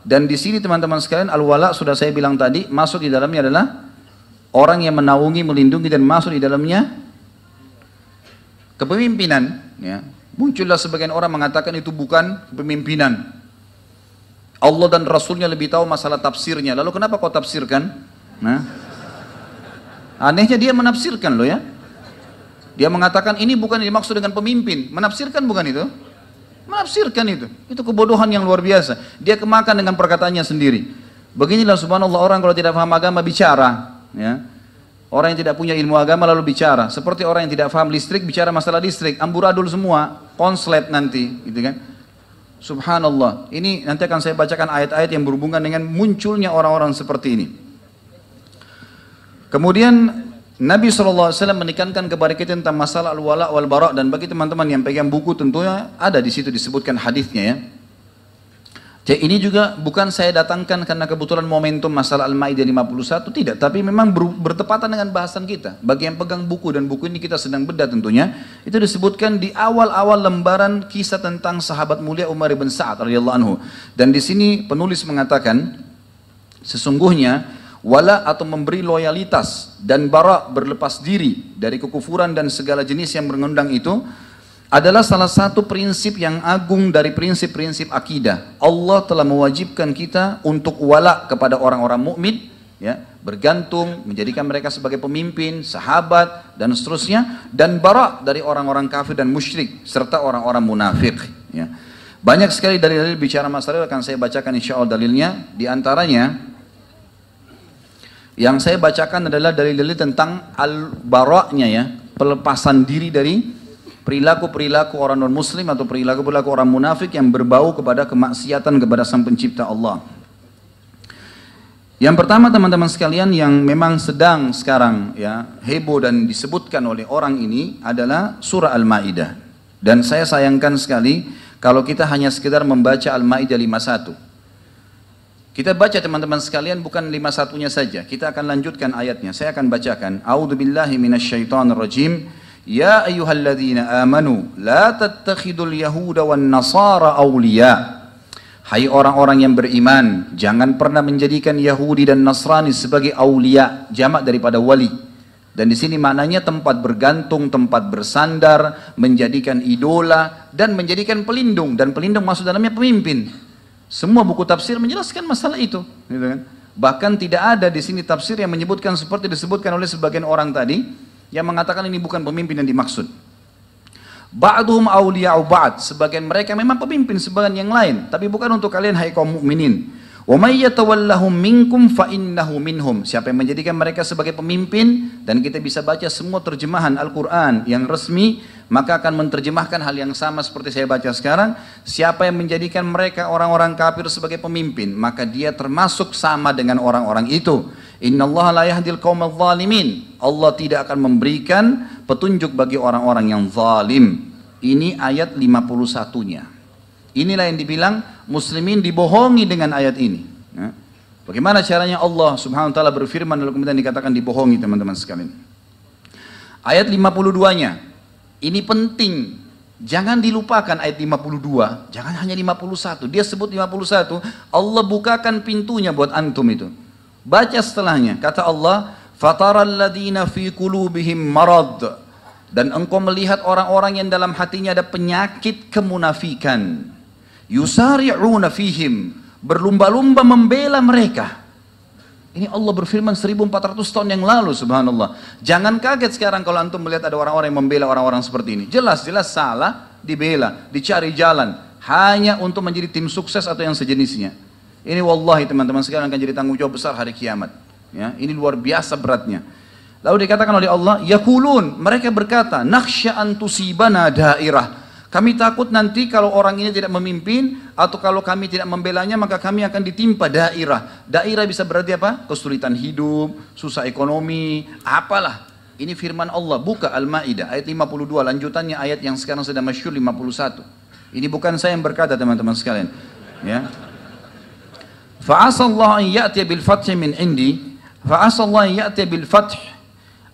Dan di sini teman-teman sekalian, al-wala sudah saya bilang tadi, masuk di dalamnya adalah orang yang menaungi, melindungi, dan masuk di dalamnya kepemimpinan. Ya. Muncullah sebagian orang mengatakan itu bukan kepemimpinan. Allah dan Rasulnya lebih tahu masalah tafsirnya. Lalu kenapa kau tafsirkan? Nah, anehnya dia menafsirkan loh ya. Dia mengatakan ini bukan dimaksud dengan pemimpin. Menafsirkan bukan itu? Menafsirkan itu. Itu kebodohan yang luar biasa. Dia kemakan dengan perkataannya sendiri. Beginilah subhanallah orang kalau tidak paham agama bicara. Ya. Orang yang tidak punya ilmu agama lalu bicara. Seperti orang yang tidak paham listrik bicara masalah listrik. Amburadul semua. Konslet nanti. Gitu kan. Subhanallah. Ini nanti akan saya bacakan ayat-ayat yang berhubungan dengan munculnya orang-orang seperti ini. Kemudian Nabi SAW menekankan kepada kita tentang masalah al-wala wal bara, dan bagi teman-teman yang pegang buku tentunya ada di situ disebutkan hadisnya ya. Jadi ini juga bukan saya datangkan karena kebetulan momentum masalah Al-Maidah 51, tidak, tapi memang bertepatan dengan bahasan kita. Bagi yang pegang buku, dan buku ini kita sedang bedah tentunya, itu disebutkan di awal-awal lembaran kisah tentang sahabat mulia Umar bin Sa'ad radhiyallahu anhu. Dan di sini penulis mengatakan sesungguhnya wala atau memberi loyalitas dan bara berlepas diri dari kekufuran dan segala jenis yang mengundang itu adalah salah satu prinsip yang agung dari prinsip-prinsip akidah. Allah telah mewajibkan kita untuk wala kepada orang-orang mukmin, ya, bergantung, menjadikan mereka sebagai pemimpin, sahabat dan seterusnya, dan bara dari orang-orang kafir dan musyrik serta orang-orang munafik. Ya. Banyak sekali dalil-dalil bicara masalah akan saya bacakan insya Allah dalilnya. Di antaranya yang saya bacakan adalah dalil-dalil tentang al-bara'nya ya, pelepasan diri dari perilaku-perilaku orang non-muslim atau perilaku-perilaku orang munafik yang berbau kepada kemaksiatan kepada Sang Pencipta Allah. Yang pertama teman-teman sekalian yang memang sedang sekarang ya heboh dan disebutkan oleh orang ini adalah surah Al-Maidah. Dan saya sayangkan sekali kalau kita hanya sekedar membaca Al-Maidah 51. Kita baca teman-teman sekalian bukan 51-nya saja. Kita akan lanjutkan ayatnya. Saya akan bacakan. A'udzubillahi minasyaitonirrajim. Ya ayyuhalladzina amanu la tattakhidul yahuda wan nasara awliya. Hai orang-orang yang beriman, jangan pernah menjadikan Yahudi dan Nasrani sebagai aulia, jamak daripada wali. Dan di sini maknanya tempat bergantung, tempat bersandar, menjadikan idola dan menjadikan pelindung, dan pelindung masuk dalamnya pemimpin. Semua buku tafsir menjelaskan masalah itu, gitu kan? Bahkan tidak ada di sini tafsir yang menyebutkan seperti disebutkan oleh sebagian orang tadi yang mengatakan ini bukan pemimpin yang dimaksud. Ba'duhum awliya'u ba'd, sebagian mereka memang pemimpin sebagian yang lain, tapi bukan untuk kalian hai kaum mukminin. Wa may yatawallahum minkum fa innahu minhum. Siapa yang menjadikan mereka sebagai pemimpin, dan kita bisa baca semua terjemahan Al-Qur'an yang resmi, maka akan menerjemahkan hal yang sama seperti saya baca sekarang. Siapa yang menjadikan mereka orang-orang kafir sebagai pemimpin, maka dia termasuk sama dengan orang-orang itu. Innallaha la yahdil qaumadz zalimin. Allah tidak akan memberikan petunjuk bagi orang-orang yang zalim. Ini ayat 51-nya. Inilah yang dibilang muslimin dibohongi dengan ayat ini. Ya. Bagaimana caranya Allah subhanahu wa ta'ala berfirman lalu kemudian dikatakan dibohongi teman-teman sekalian. Ayat 52-nya. Ini penting. Jangan dilupakan ayat 52. Jangan hanya 51. Dia sebut 51. Allah bukakan pintunya buat antum itu. Baca setelahnya. Kata Allah, "Fataral ladzina fi qulubihim marad." Dan engkau melihat orang-orang yang dalam hatinya ada penyakit kemunafikan. Yusari'una fihim, berlumba-lumba membela mereka. Ini Allah berfirman 1400 tahun yang lalu, subhanallah. Jangan kaget sekarang kalau antum melihat ada orang-orang yang membela orang-orang seperti ini. Jelas-jelas salah, dibela, dicari jalan hanya untuk menjadi tim sukses atau yang sejenisnya. Ini wallahi teman-teman sekalian akan jadi tanggung jawab besar hari kiamat. Ya, ini luar biasa beratnya. Lalu dikatakan oleh Allah, yaqulun, mereka berkata, nakhsha an tusibana dairah. Kami takut nanti kalau orang ini tidak memimpin atau kalau kami tidak membelanya maka kami akan ditimpa dairah. Dairah bisa berarti apa? Kesulitan hidup, susah ekonomi, apalah. Ini firman Allah, buka Al-Maidah ayat 52, lanjutannya ayat yang sekarang sedang masyhur 51. Ini bukan saya yang berkata teman-teman sekalian. Ya. Fa'asallahu an ya'tiya bil fathi min indi, fa'asallahu an ya'tiya bil fath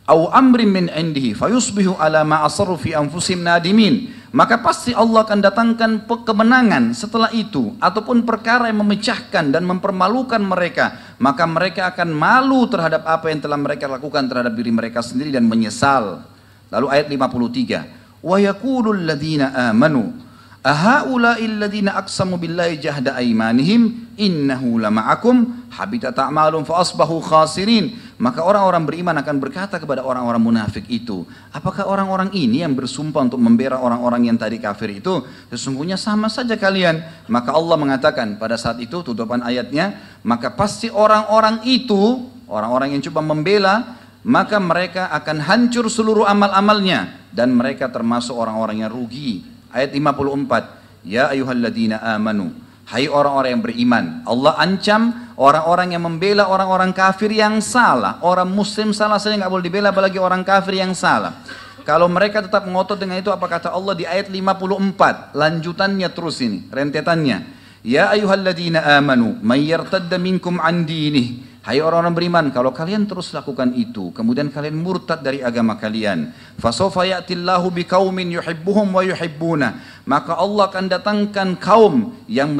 aw amrin min indihi fayusbihu ala ma asarru fi anfusihim nadimin. maka pasti Allah akan datangkan kemenangan setelah itu, ataupun perkara yang memecahkan dan mempermalukan mereka, maka mereka akan malu terhadap apa yang telah mereka lakukan terhadap diri mereka sendiri dan menyesal. Lalu ayat 53, wa yaqulul ladzina amanu ahaula'il ladzina aqsamu billahi jahda aymanihim innahu lama'akum habitat a'malum fa asbahu khasirin. Maka orang-orang beriman akan berkata kepada orang-orang munafik itu, apakah orang-orang ini yang bersumpah untuk membela orang-orang yang tadi kafir itu? Sesungguhnya sama saja kalian. Maka Allah mengatakan pada saat itu, tutupan ayatnya, maka pasti orang-orang itu, orang-orang yang coba membela, maka mereka akan hancur seluruh amal-amalnya dan mereka termasuk orang-orang yang rugi. Ayat 54, ya ayyuhalladzina amanu, hai orang-orang yang beriman. Allah ancam orang-orang yang membela orang-orang kafir yang salah. Orang muslim salah saja nggak boleh dibela, apalagi orang kafir yang salah. Kalau mereka tetap ngotot dengan itu, apa kata Allah di ayat 54, lanjutannya terus ini, rentetannya. Ya ayyuhalladzina amanu, may yartadda minkum an dinih. Hai orang-orang beriman, kalau kalian terus lakukan itu, kemudian kalian murtad dari agama kalian, fasawfa ya'tillahu biqaumin yuhibbuhum wa yuhibbuna, maka Allah akan datangkan kaum yang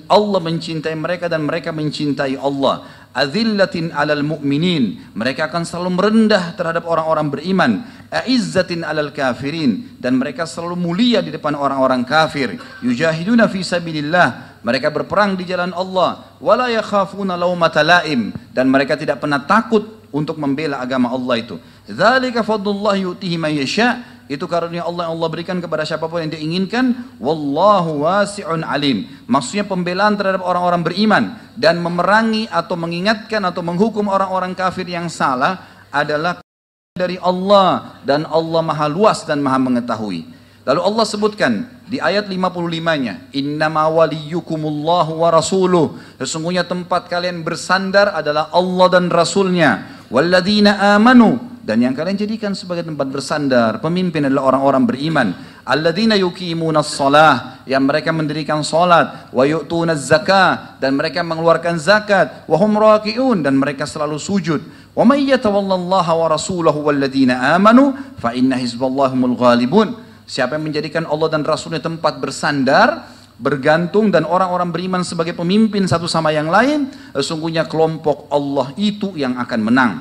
Allah mencintai mereka dan mereka mencintai Allah. Azillatin 'alal mu'minin, mereka akan selalu merendah terhadap orang-orang beriman. A'izzatin 'alal kafirin, dan mereka selalu mulia di depan orang-orang kafir. Yujahiduna fi sabilillah, mereka berperang di jalan Allah. Wala yakhafuna laumata laim, dan mereka tidak pernah takut untuk membela agama Allah itu. Dzalika fadlullah yu'tihi man yasha, itu karunia Allah yang Allah berikan kepada siapapun yang diinginkan. Wallahu wasi'un alim, maksudnya pembelaan terhadap orang-orang beriman dan memerangi atau mengingatkan atau menghukum orang-orang kafir yang salah adalah dari Allah, dan Allah maha luas dan maha mengetahui. Lalu Allah sebutkan di ayat 55-nya, innama waliyukumullahu wa rasuluh, sesungguhnya tempat kalian bersandar adalah Allah dan Rasulnya. Walladzina amanu, dan yang kalian jadikan sebagai tempat bersandar, pemimpin adalah orang-orang beriman. Alladzina yuqimunas shalah, yang mereka mendirikan salat, wa yu'tunaz zakah, dan mereka mengeluarkan zakat, wa hum raki'un, dan mereka selalu sujud. Wa may yatawallallaha wa rasulahu walladzina amanu fa inna hizballahi humul ghalibun. Siapa yang menjadikan Allah dan Rasulnya tempat bersandar, bergantung, dan orang-orang beriman sebagai pemimpin satu sama yang lain, sesungguhnya kelompok Allah itu yang akan menang.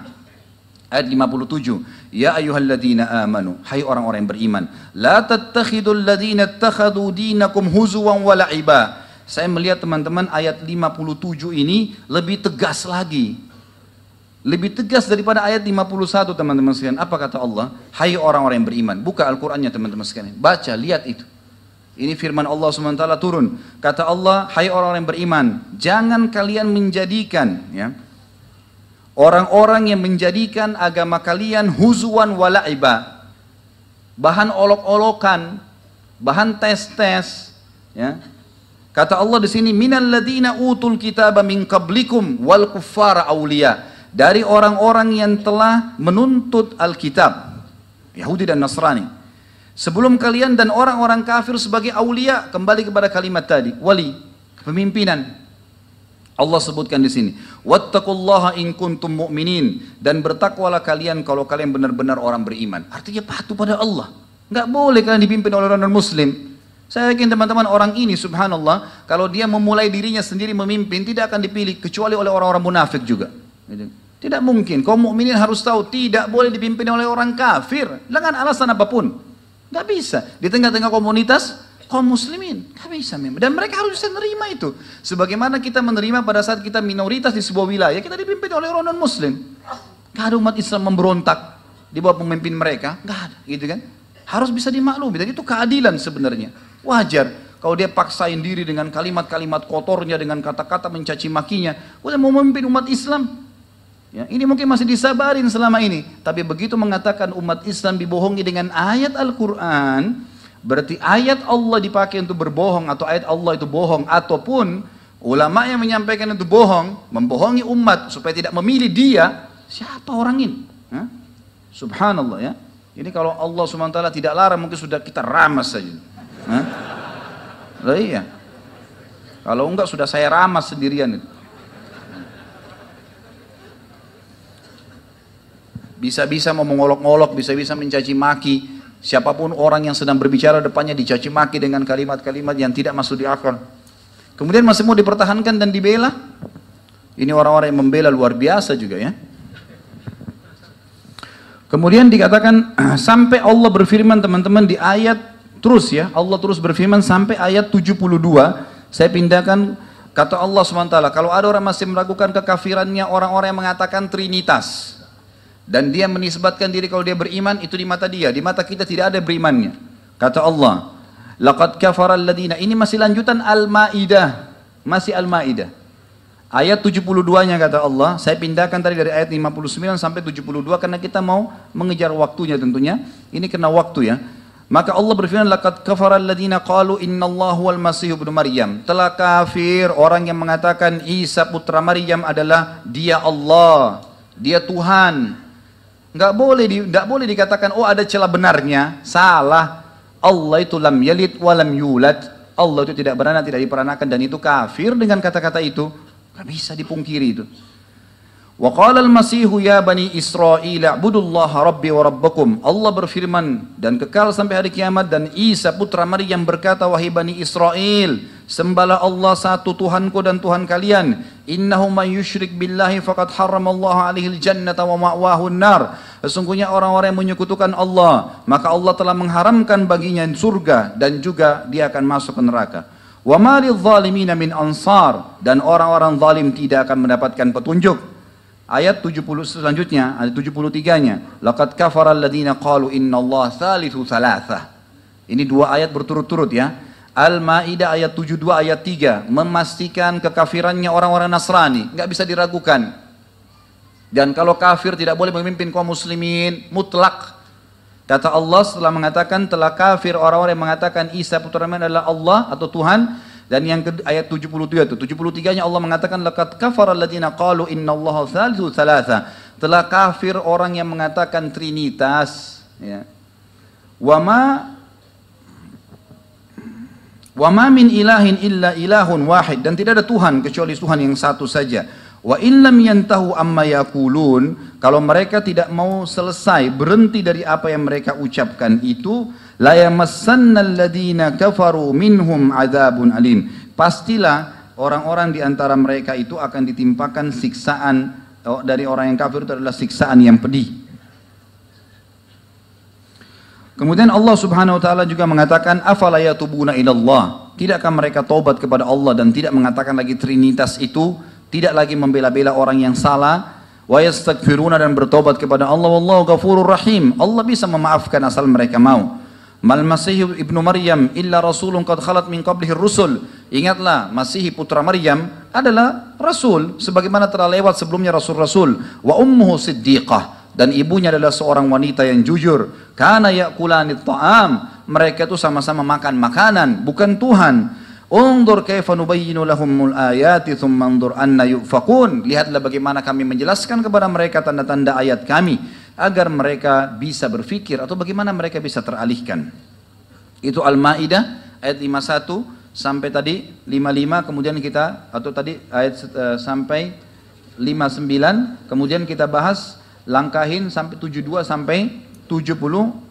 Ayat 57, ya ayyuhalladzina amanu, hai orang-orang yang beriman, la tattakhidul ladzina ittakhadhu dinakum huzuwan wa la'iba. Saya melihat teman-teman ayat 57 ini lebih tegas lagi. Lebih tegas daripada ayat 51 teman-teman sekalian. Apa kata Allah? Hai orang-orang yang beriman. Buka Al-Qur'annya teman-teman sekalian. Baca, lihat itu. Ini firman Allah SWT turun. Kata Allah, hai orang-orang yang beriman, jangan kalian menjadikan, ya, orang-orang yang menjadikan agama kalian huzuan wala'iba, bahan olok-olokan, bahan tes-tes, ya. Kata Allah di sini, minal ladzina utul kitaba min qablikum wal kuffara awliya, dari orang-orang yang telah menuntut Alkitab, Yahudi dan Nasrani, sebelum kalian, dan orang-orang kafir sebagai aulia. Kembali kepada kalimat tadi, wali, kepemimpinan. Allah sebutkan di sini, wattaqullaha in kuntum mu'minin, dan bertakwalah kalian kalau kalian benar-benar orang beriman. Artinya patuh pada Allah. Nggak boleh kalian dipimpin oleh orang non-muslim. Saya yakin teman-teman, orang ini subhanallah, kalau dia memulai dirinya sendiri memimpin, tidak akan dipilih kecuali oleh orang-orang munafik juga. Tidak mungkin. Kaum mukminin harus tahu tidak boleh dipimpin oleh orang kafir dengan alasan apapun. Nggak bisa. Di tengah-tengah komunitas kaum muslimin, nggak bisa memang. Dan mereka harus bisa menerima itu. Sebagaimana kita menerima pada saat kita minoritas di sebuah wilayah, kita dipimpin oleh orang non muslim. Nggak ada umat Islam memberontak di bawah pemimpin mereka, nggak ada, gitu kan? Harus bisa dimaklumi. Dan itu keadilan sebenarnya. Wajar. Kalau dia paksain diri dengan kalimat-kalimat kotornya, dengan kata-kata mencaci makinya, udah mau memimpin umat Islam. Ya, ini mungkin masih disabarin selama ini, tapi begitu mengatakan umat Islam dibohongi dengan ayat Al-Quran, berarti ayat Allah dipakai untuk berbohong, atau ayat Allah itu bohong, ataupun ulama yang menyampaikan itu bohong, membohongi umat supaya tidak memilih dia. Siapa orang ini? Hah? Subhanallah, ya. Ini kalau Allah SWT tidak larang, mungkin sudah kita ramas saja. Hah? Lah iya. Kalau enggak sudah saya ramas sendirian itu. Bisa-bisa mau mengolok-ngolok, bisa-bisa mencaci maki, Siapapun orang yang sedang berbicara depannya dicaci maki dengan kalimat-kalimat yang tidak masuk di akal. Kemudian masih mau dipertahankan dan dibela. Ini orang-orang yang membela luar biasa juga ya. Kemudian dikatakan sampai Allah berfirman teman-teman di ayat terus ya. Allah terus berfirman sampai ayat 72. Saya pindahkan kata Allah SWT. Kalau ada orang masih meragukan kekafirannya orang-orang yang mengatakan Trinitas. Dan dia menisbatkan diri kalau dia beriman, itu di mata dia. Di mata kita tidak ada berimannya. Kata Allah, laqad kafara alladhina. Ini masih lanjutan Al-Ma'idah. Masih Al-Ma'idah. Ayat 72-nya kata Allah, saya pindahkan tadi dari ayat 59 sampai 72 karena kita mau mengejar waktunya tentunya. Ini kena waktu ya. Maka Allah berfirman, laqad kafara alladhina qalu innallahu wal masih ibnu Maryam. Telah kafir orang yang mengatakan Isa putra Maryam adalah dia Allah, dia Tuhan. Nggak boleh dikatakan oh ada celah benarnya. Salah. Allah itu lam yalid wa lam yulad. Allah itu tidak beranak, tidak diperanakan, dan itu kafir dengan kata-kata itu. Nggak bisa dipungkiri itu. Wa qala al-masihu ya bani Israil a'budullaha rabbi wa rabbakum. Allah berfirman dan kekal sampai hari kiamat, dan Isa putra Maryam berkata, wahai bani Israel, sembahlah Allah satu Tuhanku dan Tuhan kalian. Innahu man yusyrik billahi faqad harramallahu alaihi al-jannata wa ma'wahu an-nar. Sesungguhnya orang-orang yang menyekutukan Allah, maka Allah telah mengharamkan baginya surga dan juga dia akan masuk ke neraka. Wa ma lidh-dhalimina min ansar, dan orang-orang zalim tidak akan mendapatkan petunjuk. Ayat 70 selanjutnya, ayat 73-nya, laqad kafara alladziina qalu innallaha tsalitsu tsalatsah. Ini dua ayat berturut-turut ya. Al-Maidah ayat 72 ayat 3 memastikan kekafirannya orang-orang Nasrani, enggak bisa diragukan. Dan kalau kafir tidak boleh memimpin kaum muslimin mutlak. Kata Allah setelah mengatakan telah kafir orang-orang yang mengatakan Isa putra Maryam adalah Allah atau Tuhan. Dan yang ayat 73 itu, 73-nya Allah mengatakan laqad kafara alladziina qalu innallaha tsalitsu tsalatsa. Telah kafir orang yang mengatakan trinitas ya. Wa ma min ilahin illa ilahun wahid, dan tidak ada Tuhan kecuali Tuhan yang satu saja. Wa in lam yantahu amma yaqulun, kalau mereka tidak mau selesai berhenti dari apa yang mereka ucapkan itu, la yamassannal ladzina kafaru minhum adzabun alim. Pastilah orang-orang di antara mereka itu akan ditimpakan siksaan dari orang yang kafir, itu adalah siksaan yang pedih. Kemudian Allah Subhanahu wa taala juga mengatakan afala yatubuna ilallah. Tidakkah mereka taubat kepada Allah dan tidak mengatakan lagi trinitas itu, tidak lagi membela-bela orang yang salah, wa yastaghfiruna, dan bertobat kepada Allah, wallahu ghafurur rahim. Allah bisa memaafkan asal mereka mau. Mal Masih ibnu Maryam illa rasulun qad khalat min qablihi rusul. Ingatlah, Masih putra Maryam adalah rasul sebagaimana telah lewat sebelumnya rasul-rasul. Wa ummuhu siddiqah, dan ibunya adalah seorang wanita yang jujur. Kana ya'kulanit ta'am, mereka itu sama-sama makan makanan, bukan Tuhan. Undur kaifa nubayyinu lahumul ayati thumma andur anna yufakun. Lihatlah bagaimana kami menjelaskan kepada mereka tanda-tanda ayat kami agar mereka bisa berfikir, atau bagaimana mereka bisa teralihkan. Itu Al-Maidah ayat 51 sampai tadi 55, kemudian kita atau tadi ayat sampai 59, kemudian kita bahas langkahin sampai 72 sampai 75.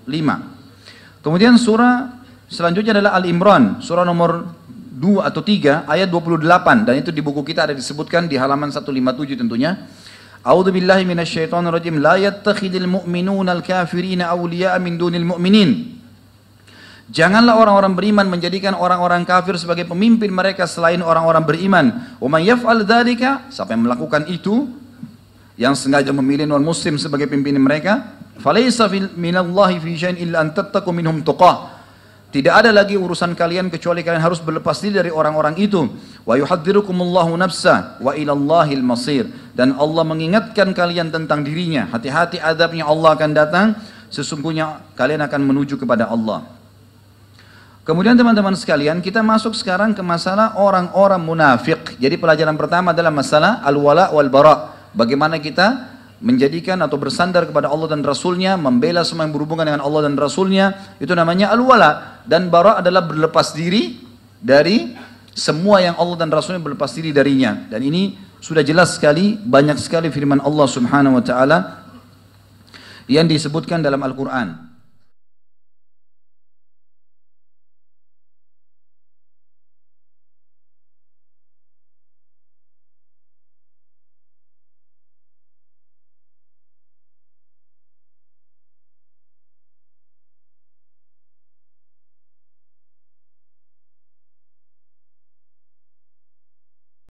Kemudian surah selanjutnya adalah Al-Imran, surah nomor 2 atau 3 ayat 28, dan itu di buku kita ada disebutkan di halaman 157 tentunya. A'udzu billahi minasyaitonir rajim. La yattakhidul mu'minuna al-kafirina awliya'a min dunil mu'minin. Janganlah orang-orang beriman menjadikan orang-orang kafir sebagai pemimpin mereka selain orang-orang beriman. Wa may yaf'al dzalika, siapa yang melakukan itu, yang sengaja memilih non muslim sebagai pimpinan mereka, falaysa minallahi fi syai'in illa an tattaqu minhum tuqah. Tidak ada lagi urusan kalian kecuali kalian harus berlepas diri dari orang-orang itu. Wa yuhadzirukumullahu nafsa wa ilallahil masir. Dan Allah mengingatkan kalian tentang dirinya. Hati-hati, azabnya Allah akan datang. Sesungguhnya kalian akan menuju kepada Allah. Kemudian teman-teman sekalian, kita masuk sekarang ke masalah orang-orang munafik. Jadi pelajaran pertama adalah masalah al-wala wal bara. Bagaimana kita menjadikan atau bersandar kepada Allah dan Rasulnya, membela semua yang berhubungan dengan Allah dan Rasulnya, itu namanya al-wala. Dan bara adalah berlepas diri dari semua yang Allah dan Rasulnya berlepas diri darinya. Dan ini sudah jelas sekali, banyak sekali firman Allah Subhanahu wa ta'ala yang disebutkan dalam Al-Quran.